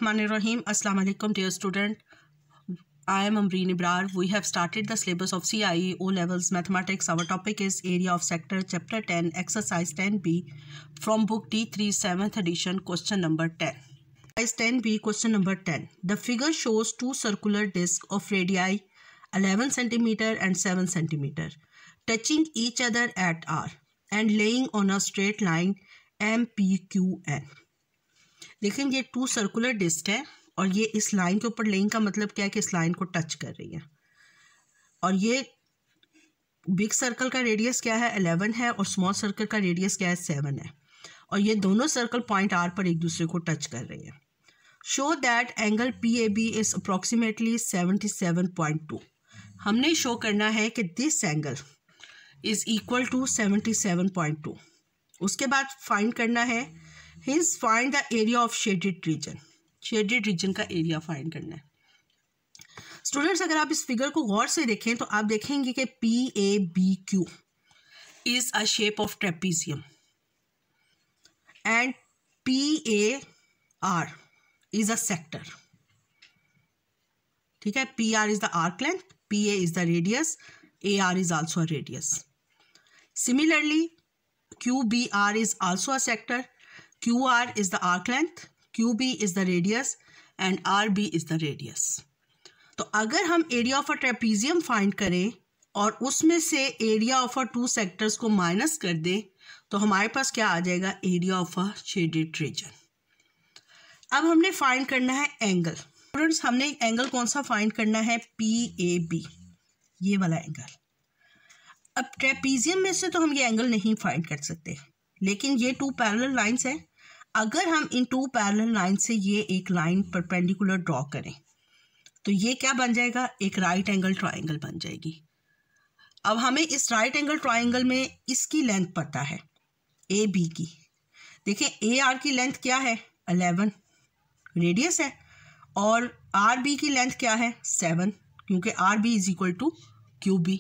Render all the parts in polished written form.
Rahim. Assalamu alaikum dear student. I am Amreen Ibrar. We have started the syllabus of CIE O levels mathematics. Our topic is area of sector, chapter 10, exercise 10b from book D3 7th edition, question number 10. Exercise 10b, question number 10. The figure shows two circular discs of radii 11 cm and 7 cm touching each other at R and laying on a straight line MPQN. देखें ये to circular disc है और ये इस line के ऊपर laying का मतलब क्या है कि इस लाइन को टच कर रही है। और ये बिग सर्कल का रेडियस क्या है 11 है और स्मॉल सर्कल का रेडियस क्या है 7 है और ये दोनों सर्कल पॉइंट आर पर एक दूसरे को टच कर रही है। Show that angle PAB is approximately 77.2। हमने शो करना है कि this angle is equal to 77.2। उसके बाद फाइंड करना है find the area of shaded region. Shaded region का एरिया फाइंड करना है। स्टूडेंट्स, अगर आप इस फिगर को गौर से देखें तो आप देखेंगे कि PABQ is a shape of trapezium and PAR is a sector. ठीक है, PR is the arc length, PA is the radius, AR is also a radius. Similarly QBR is also a sector, QR is the arc length, QB is the radius and RB is the radius। तो अगर हम area of a trapezium find करें और उसमें से area of a to sectors को minus कर दें तो हमारे पास क्या आ जाएगा, area of a shaded reason. अब हमने फाइंड करना है एंगल। स्टूडेंट्स, हमने एंगल कौन सा फाइंड करना है, PAB, ये वाला एंगल। अब ट्रेपीजियम में से तो हम ये एंगल नहीं फाइंड कर सकते, लेकिन ये टू पैरेलल लाइंस हैं। अगर हम इन टू पैरेलल लाइन से ये एक लाइन परपेंडिकुलर ड्रॉ करें तो ये क्या बन जाएगा, एक राइट एंगल ट्राइंगल बन जाएगी। अब हमें इस राइट एंगल ट्राइंगल में इसकी लेंथ पता है AB की। देखें AR की लेंथ क्या है 11 रेडियस है और RB की लेंथ क्या है 7, क्योंकि RB is equal to QB।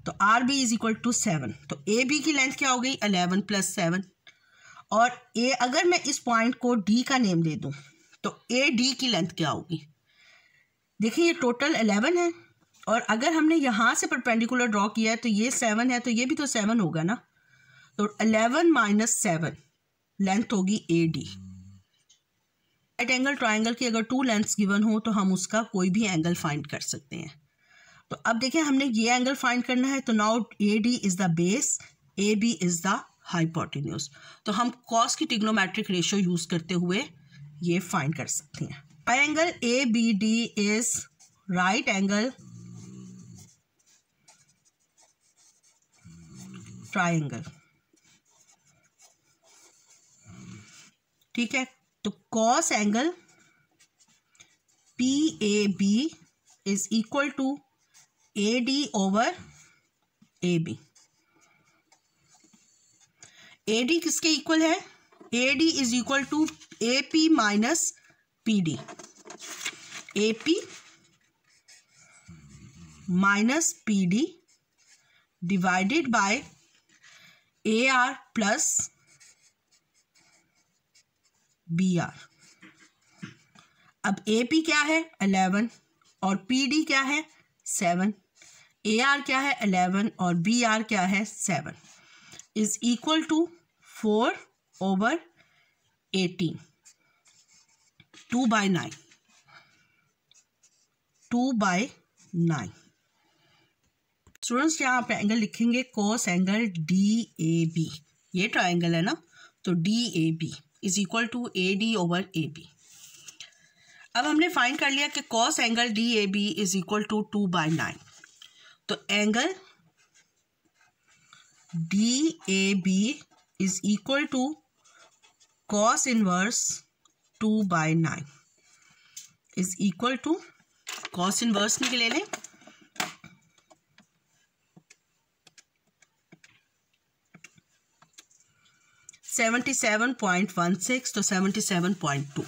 तो RB इज इक्वल टू 7। तो AB की लेंथ क्या हो गई 11 + 7 और अगर मैं इस पॉइंट को D का नेम दे दूं तो AD की लेंथ क्या होगी। देखिए ये टोटल 11 है और अगर हमने यहाँ से परपेंडिकुलर ड्रॉ किया है तो ये 7 है तो ये भी तो 7 होगा ना। तो 11 - 7 लेंथ होगी AD। राइट एंगल ट्राइंगल की अगर टू लेंथ्स गिवन हो तो हम उसका कोई भी एंगल फाइंड कर सकते हैं। तो अब देखिए हमने ये एंगल फाइंड करना है तो now AD is the base, AB is the hypotenuse. तो हम कॉस की ट्रिग्नोमेट्रिक रेशियो यूज करते हुए ये फाइंड कर सकते हैं। Triangle ABD is right angle triangle. ठीक है, तो cos angle PAB is equal to AD over AB। AD किसके इक्वल है, AD is equal to AP minus PD। AP minus PD divided by AR plus BR। अब AP क्या है 11 और PD क्या है 7, AR क्या है 11 और BR क्या है 7 इज इक्वल टू 4/18, 2/9, 2/9। स्टूडेंट्स यहाँ पे एंगल लिखेंगे कॉस एंगल DAB। ये ट्राइंगल है ना, तो DAB is equal to AD over AB। अब हमने फाइंड कर लिया कि cos angle DAB is equal to 2/9। तो angle DAB is equal to cos inverse 2/9 is equal to, cos inverse निकले लें, (77.16) तो 77.2।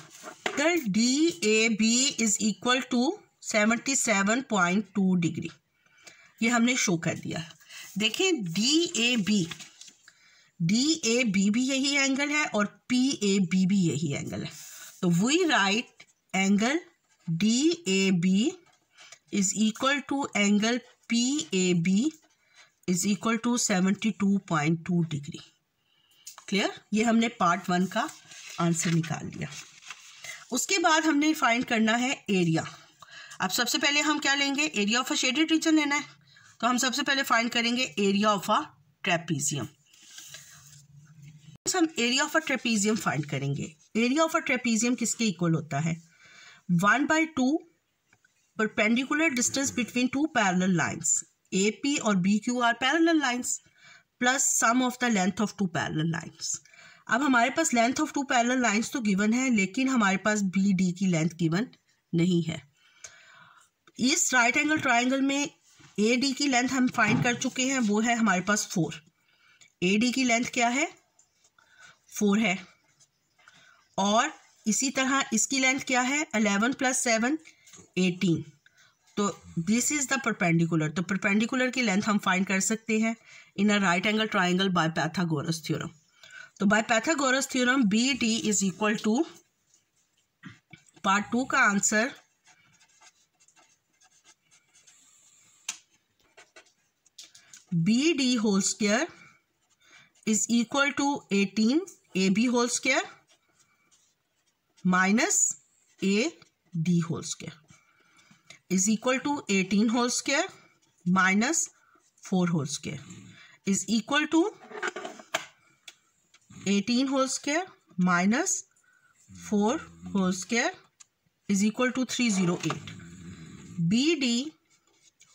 Angle DAB is equal to 77.2 degree. ये हमने शो कर दिया। देखें DAB भी यही एंगल है और PAB भी यही एंगल है। तो we write angle DAB is equal to angle PAB is equal to 72.2 degree. Clear? ये हमने पार्ट 1 का आंसर निकाल लिया। उसके बाद हमने फाइंड करना है एरिया। अब सबसे पहले हम क्या लेंगे? Area of a shaded region लेना है। तो हम सबसे पहले फाइंड करेंगे एरिया ऑफ अ ट्रेपीजियम। हम area of a trapezium find करेंगे। एरिया ऑफ अ ट्रेपीजियम किसके इक्वल होता है? 1/2 perpendicular distance between two parallel lines, AP और BQ are parallel lines, plus sum of the length of two parallel lines. अब हमारे पास length of two parallel lines तो given है, लेकिन हमारे पास BD की लेंथ गिवन नहीं है। इस राइट एंगल ट्राइंगल में AD की लेंथ हम फाइंड कर चुके हैं, वो है हमारे पास 4। AD की लेंथ क्या है? 4 है। और इसी तरह इसकी लेंथ क्या है? 11 + 7 18। तो दिस इज द परपेंडिकुलर। तो परपेंडिकुलर की लेंथ हम फाइंड कर सकते हैं in a right angle triangle by Pythagoras theorem. तो by Pythagoras theorem BD is equal to, part 2 का answer BD whole square is equal to 18 AB whole square minus AD whole square is equal to 18 whole square minus 4 whole square is equal to 18 whole square minus 4 whole square is equal to 308। BD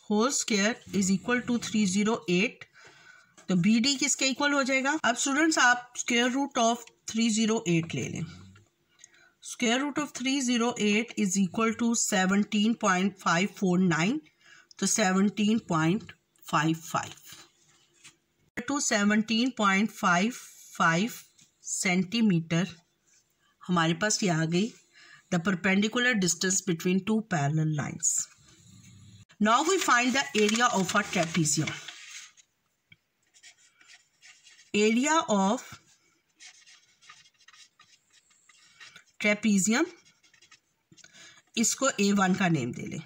whole square is equal to 308। तो BD किसके equal हो जाएगा? अब students आप square root of 308 ले लें। Square root of 308 is equal to 17.549। तो 17.55 to 17.55 centimetre हमारे पास ये आ गई the perpendicular distance between two parallel lines. Now we find the area of a trapezium. Area of trapezium, इसको A1 का name दे लें।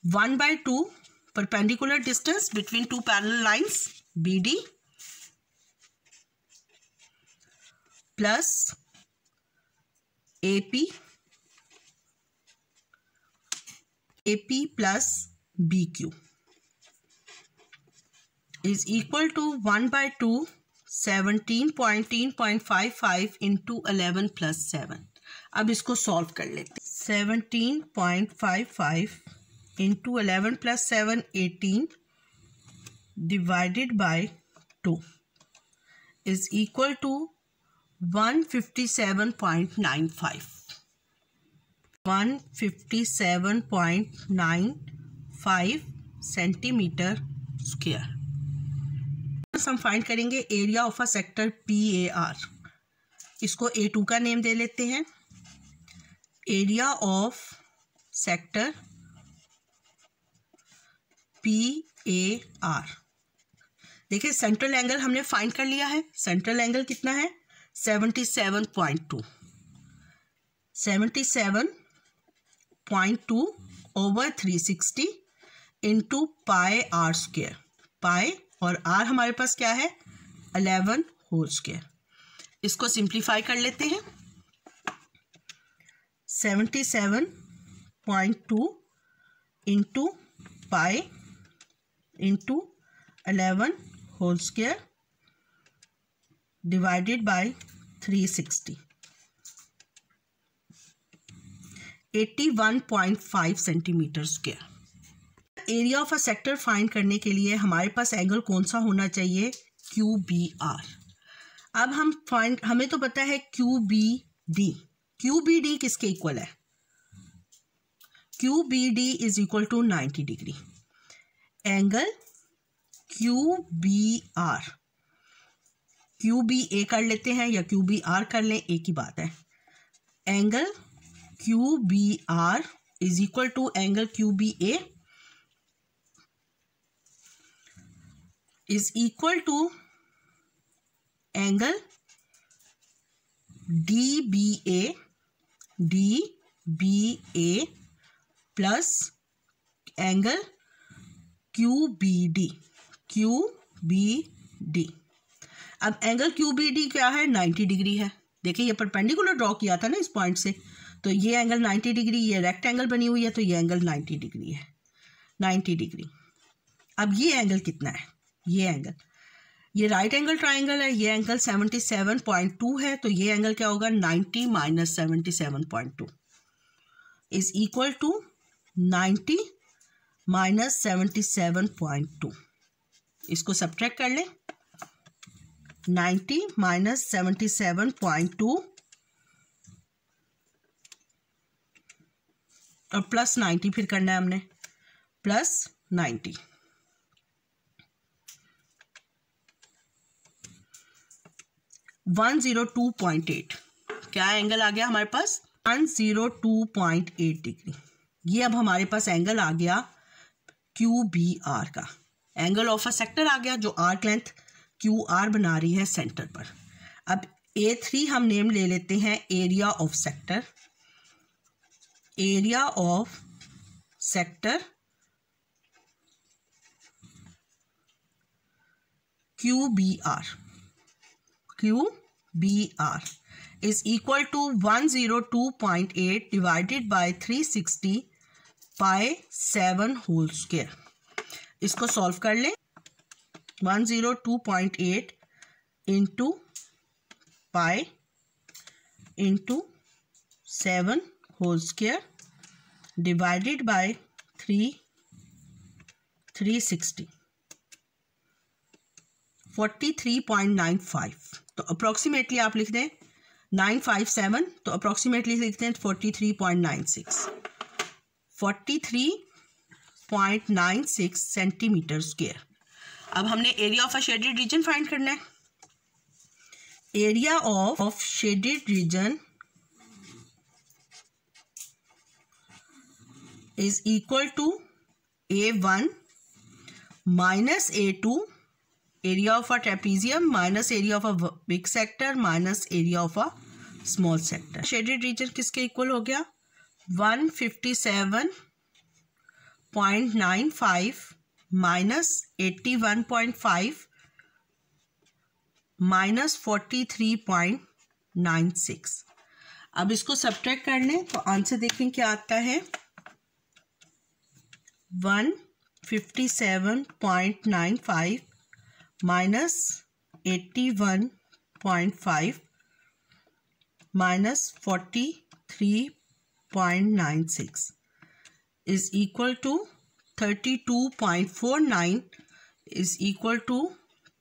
1/2 perpendicular distance between two parallel lines BD plus AP plus BQ is equal to 1/2 17.55 into 11 plus 7। अब इसको solve कर लेते हैं। 17.55 into 11 plus 7 18 divided by 2 is equal to 157.95 157.95 centimetre square. हम फाइंड करेंगे area of a sector PAR। इसको A2 का name दे लेते हैं। Area of sector PAR। देखिए सेंट्रल एंगल हमने फाइंड कर लिया है। सेंट्रल एंगल कितना है? 77.2। 77.2 over 360 into pi R square. Pi और R हमारे पास क्या है? 11 होल स्क्वायर। इसको सिंप्लीफाई कर लेते हैं। 77.2 into pi into 11 whole square divided bye 360 81.5 centimetre square. Area of a sector find करने के लिए हमारे पास एंगल कौन सा होना चाहिए? QBR। अब हमें तो पता है QBD। QBD किसके इक्वल है? QBD is equal to 90 degree. Angle QBR, QBA कर लेते हैं या QBR कर लें, एक ही बात है। Angle QBR is equal to angle QBA is equal to angle DBA plus angle QBD। अब एंगल QBD क्या है? 90 डिग्री है। देखिए ये परपेंडिकुलर ड्रॉ किया था ना इस पॉइंट से, तो ये एंगल 90 डिग्री, ये रेक्टेंगल बनी हुई है तो ये एंगल 90 डिग्री है, 90 डिग्री। अब ये एंगल कितना है? ये राइट एंगल ट्राइंगल है, ये एंगल 77.2 है, तो ये एंगल क्या होगा? 90 minus 77.2 is equal to 90 minus 77.2। इसको सब्ट्रैक्ट कर लें, 90 माइनस 77.2 और प्लस 90 फिर करना है हमने, प्लस 90। (102.8) क्या एंगल आ गया हमारे पास? 102.8 डिग्री। ये अब हमारे पास एंगल आ गया QBR का, एंगल ऑफ अ सेक्टर आ गया जो आर्क लेंथ QR बना रही है सेंटर पर। अब A3 हम नेम ले लेते हैं area of sector, area of sector QBR is equal to 102.8 divided by 360 pi 7 whole square। इसको सॉल्व कर लें, 102.8 into pi into 7 whole square divided bye 360 43.95। तो अप्रॉक्सीमेटली आप लिख दें 957, तो अप्रॉक्सीमेटली लिख दें 43.96, 43.96 सेंटीमीटर स्क्वायर। अब हमने area of a shaded region find करना है। Area of shaded region is equal to A1 minus A2 area of a trapezium minus area of a big sector minus area of a small sector. Shaded region किसके equal हो गया? 157.95 minus 81.5 minus 43.96। अब इसको subtract कर लें तो answer देखें क्या आता है, 157.95 minus 81.5 minus 43.96 is equal to 32.49 is equal to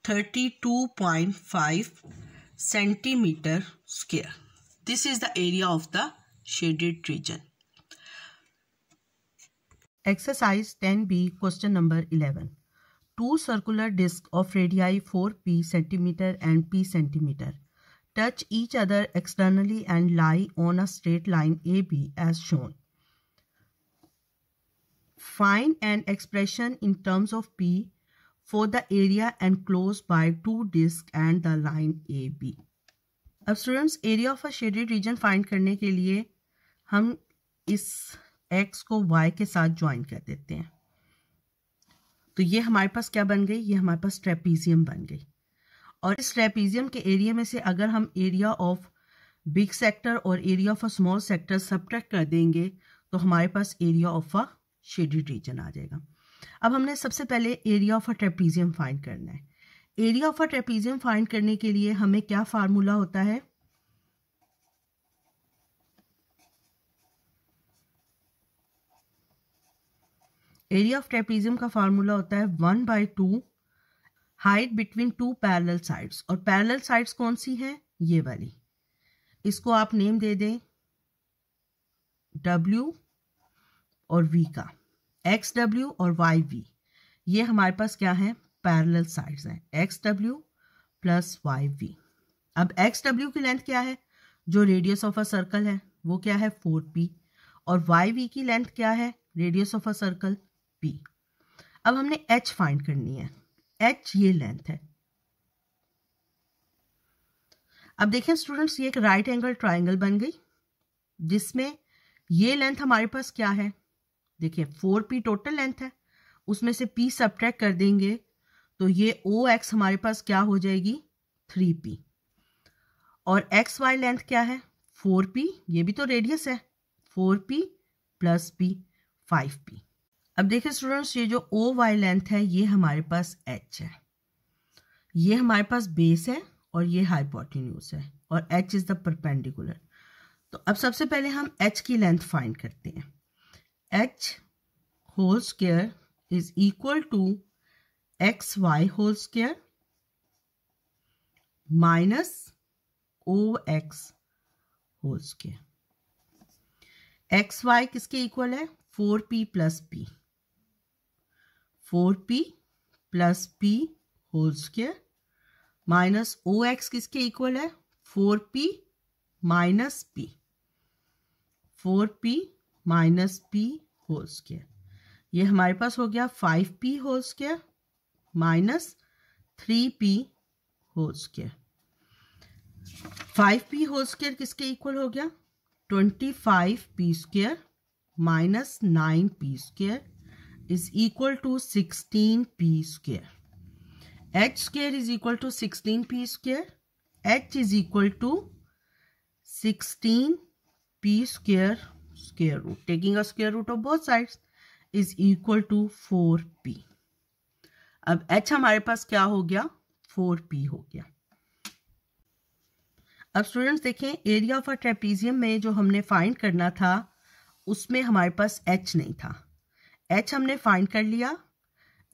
32.5 centimeter square. This is the area of the shaded region. Exercise 10B, question number 11. Two circular discs of radii 4p centimeter and p centimeter touch each other externally and lie on a straight line AB as shown. Find an expression in terms of p for the area enclosed by two discs and the line AB. अब students area of a shaded region find करने के लिए हम इस x को y के साथ join कर देते हैं। तो ये हमारे पास क्या बन गई? ये हमारे पास ट्रेपीजियम बन गई। और इस ट्रेपीजियम के एरिया में से अगर हम एरिया ऑफ बिग सेक्टर और area of a small sector subtract कर देंगे तो हमारे पास area of a shaded region आ जाएगा। अब हमने सबसे पहले area of a trapezium find करना है। Area of a trapezium find करने के लिए हमें क्या फार्मूला होता है? एरिया ऑफ ट्रेपीजियम का फार्मूला होता है 1/2 height between two parallel sides. और पैरेलल साइड्स कौन सी है? ये वाली। इसको आप नेम दे दें W और V का, XW और YV। ये हमारे पास क्या है? पैरेलल साइड्स हैं, XW प्लस YV। अब XW की लेंथ क्या है? जो रेडियस ऑफ अ सर्कल है वो क्या है? 4p। और YV की लेंथ क्या है? Radius of a circle P। अब हमने H फाइंड करनी है। H ये लेंथ है। अब देखिए स्टूडेंट्स, ये एक राइट एंगल ट्राइंगल बन गई जिसमें ये लेंथ हमारे पास क्या है, देखिए 4p टोटल लेंथ है, उसमें से p सब्ट्रैक्ट कर देंगे तो ये OX हमारे पास क्या हो जाएगी 3p, और XY लेंथ क्या है 4p, ये भी तो रेडियस है, 4p प्लस p 5p। अब देखिए स्टूडेंट्स, ये जो OY लेंथ है ये हमारे पास h है, ये हमारे पास बेस है और ये हाइपोटेन्यूज है और h इज द परपेंडिकुलर। तो अब सबसे पहले हम h की लेंथ फाइंड करते हैं। h whole square is equal to xy whole square minus OX whole square. xy किसके इक्वल है 4p plus p, 4p plus p whole square minus OX किसके इक्वल है 4p minus p, 4p minus p whole square. ये हमारे पास हो गया 5p whole square minus 3p whole square. 5p whole square किसके इक्वल हो गया 25p square minus 9p square is equal to 16p square. h square is equal to 16p square, h is equal to 16p square square root, taking a square root of both sides, is equal to 4p। अब h हमारे पास क्या हो गया 4p हो गया। अब students देखें, area of a trapezium में जो हमने फाइंड करना था उसमें हमारे पास h नहीं था, h हमने फाइंड कर लिया,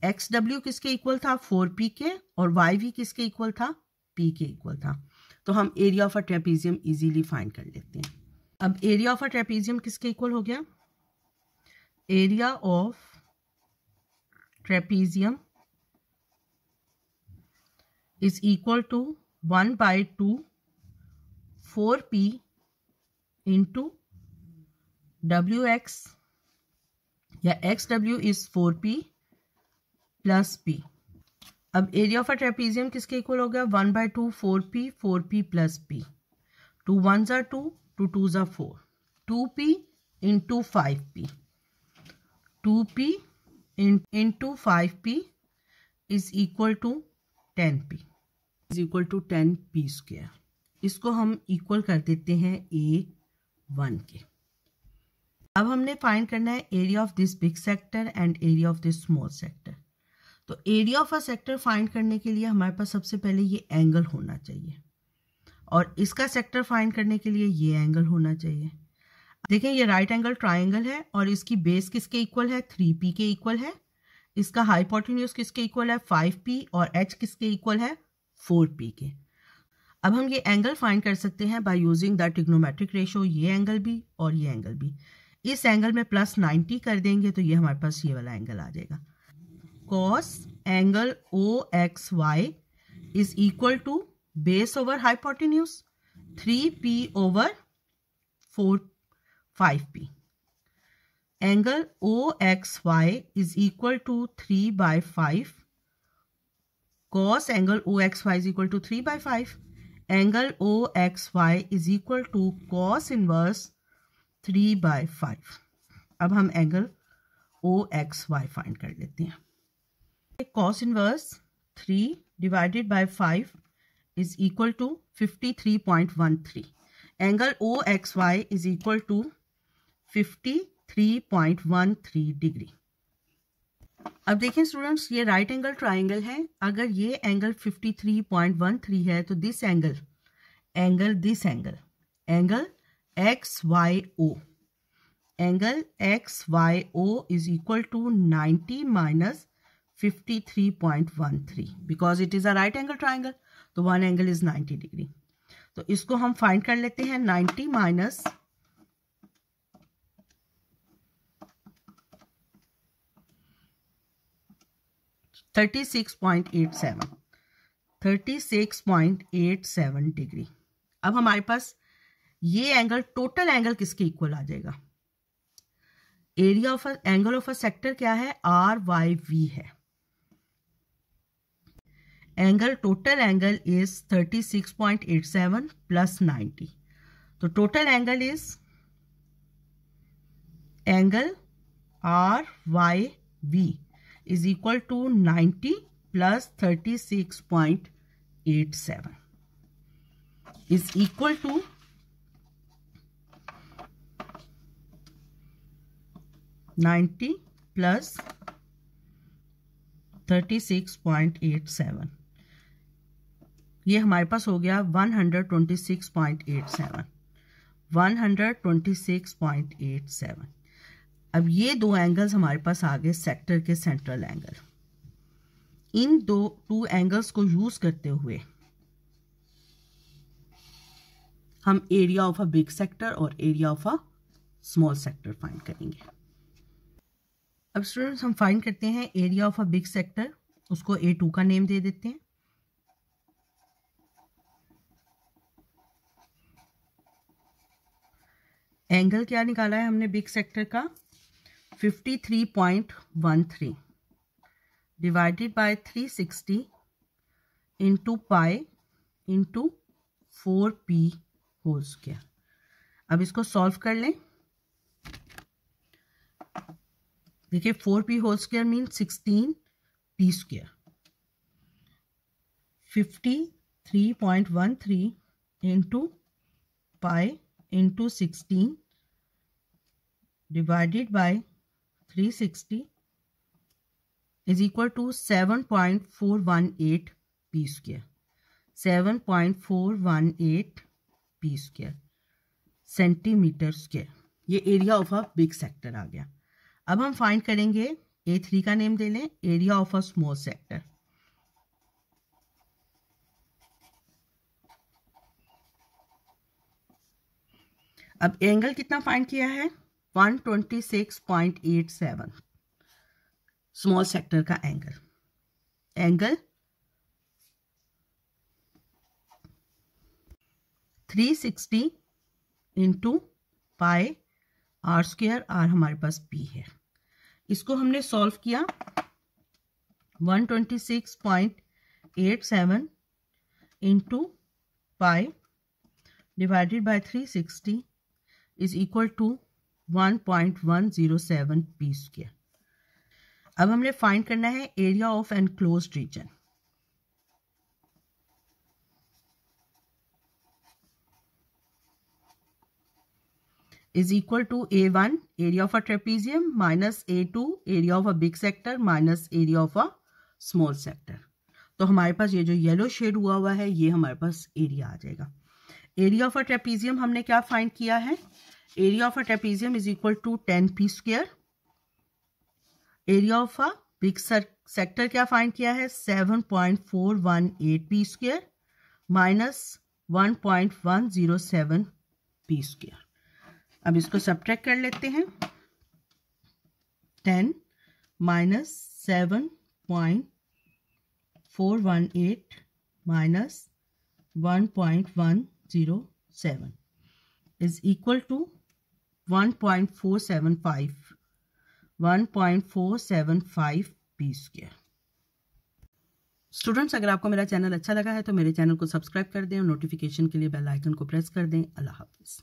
XW किसके इक्वल था 4p के और YV किसके इक्वल था p के इक्वल था, तो हम area of a trapezium easily find कर लेते हैं। अब एरिया ऑफ अ ट्रेपीजियम किसके इक्वल हो गया, area of trapezium is equal to 1/2 4p into WX या XW is 4p plus p। अब एरिया ऑफ अ ट्रेपीजियम किसके इक्वल हो गया 1/2 4p, 4p plus p, 2 1s are 2, 2 2s are 4, 2p into 5p, 2p into 5p is equal to 10p, is equal to 10p square. इसको हम equal कर देते हैं A1 के। अब हमने फाइंड करना है area of this big sector and area of this small sector. तो area of a sector find करने के लिए हमारे पास सबसे पहले ये एंगल होना चाहिए और इसका सेक्टर फाइंड करने के लिए ये एंगल होना चाहिए। देखें, ये राइट एंगल ट्राइंगल है और इसकी बेस किसके इक्वल है 3p के इक्वल है, इसका हाइपोटेन्यूज किसके इक्वल है 5p और h किसके इक्वल है 4p के। अब हम ये एंगल फाइंड कर सकते हैं by using the trigonometric ratio, ये एंगल भी और ये एंगल भी। इस एंगल में प्लस 90 कर देंगे तो ये हमारे पास ये वाला एंगल आ जाएगा। cos angle OXY is equal to base over hypotenuse 3p over 5p। Angle OXY is equal to 3/5 cos angle OXY is equal to 3/5, angle OXY is equal to cos inverse 3/5। अब हम angle OXY find कर लेते हैं। cos inverse 3 divided by 5 is equal to 53.13, angle OXY is equal to 53.13 degree. अब देखें students, ये right angle triangle है, अगर ये एंगल 53.13 है तो this angle XYO, angle XYO is equal to 90 minus 53.13 because it is a right angle triangle, तो one angle is 90 degree. तो इसको हम फाइंड कर लेते हैं 90 माइनस 36.87 डिग्री। अब हमारे पास ये एंगल, टोटल एंगल किसके इक्वल आ जाएगा, area of angle of a sector क्या है RYV है, angle, total angle is 36.87 plus 90. तो total angle is angle RYV is equal to 90 plus 36.87 is equal to 90 plus 36.87. ये हमारे पास हो गया 126.87. 126.87. अब ये दो एंगल्स हमारे पास आ गए सेक्टर के सेंट्रल एंगल. इन टू एंगल्स को यूज करते हुए हम area of a big sector और area of a small sector find करेंगे. अब स्टूडेंट्स हम फाइंड करते हैं area of a big sector. उसको A2 का नेम दे देते हैं. एंगल क्या निकाला है हमने बिग सेक्टर का 53.13 डिवाइडेड bye 360 into pi into 4p whole square. अब इसको सॉल्व कर लें. देखिए 4p whole square mean 16p square. 53.13 into pi into 16 divided by 360 is equal to 7.418 p square. 7.418 p square centimetre square. ये area of a big sector आ गया. अब हम फाइंड करेंगे A3 का नेम दे लें area of a small sector. अब एंगल कितना फाइंड किया है 126.87 स्मॉल सेक्टर का angle. Angle 360 into pi r square. R हमारे पास p है. इसको हमने सॉल्व किया 126.87 into pi divided bye 360 is equal to 1.107 p square. अब हमने फाइंड करना है area of enclosed region. is equal to A1 area of a trapezium minus A2 area of a big sector minus area of a small sector. तो हमारे पास ये जो yellow shade हुआ है ये हमारे पास एरिया आ जाएगा. एरिया ऑफ अ ट्रेपीजियम हमने क्या फाइंड किया है area of a trapezium is equal to 10p square. Area of a big sector क्या फाइंड किया है 7.418p square minus 1.107p square. अब इसको सब्ट्रैक्ट कर लेते हैं. 10 minus 7.418 minus 1.107 is equal to 1.475 p square. Students अगर आपको मेरा चैनल अच्छा लगा है तो मेरे चैनल को सब्सक्राइब कर दें और नोटिफिकेशन के लिए बेल आइकन को प्रेस कर दें. अल्लाह हाफिज़.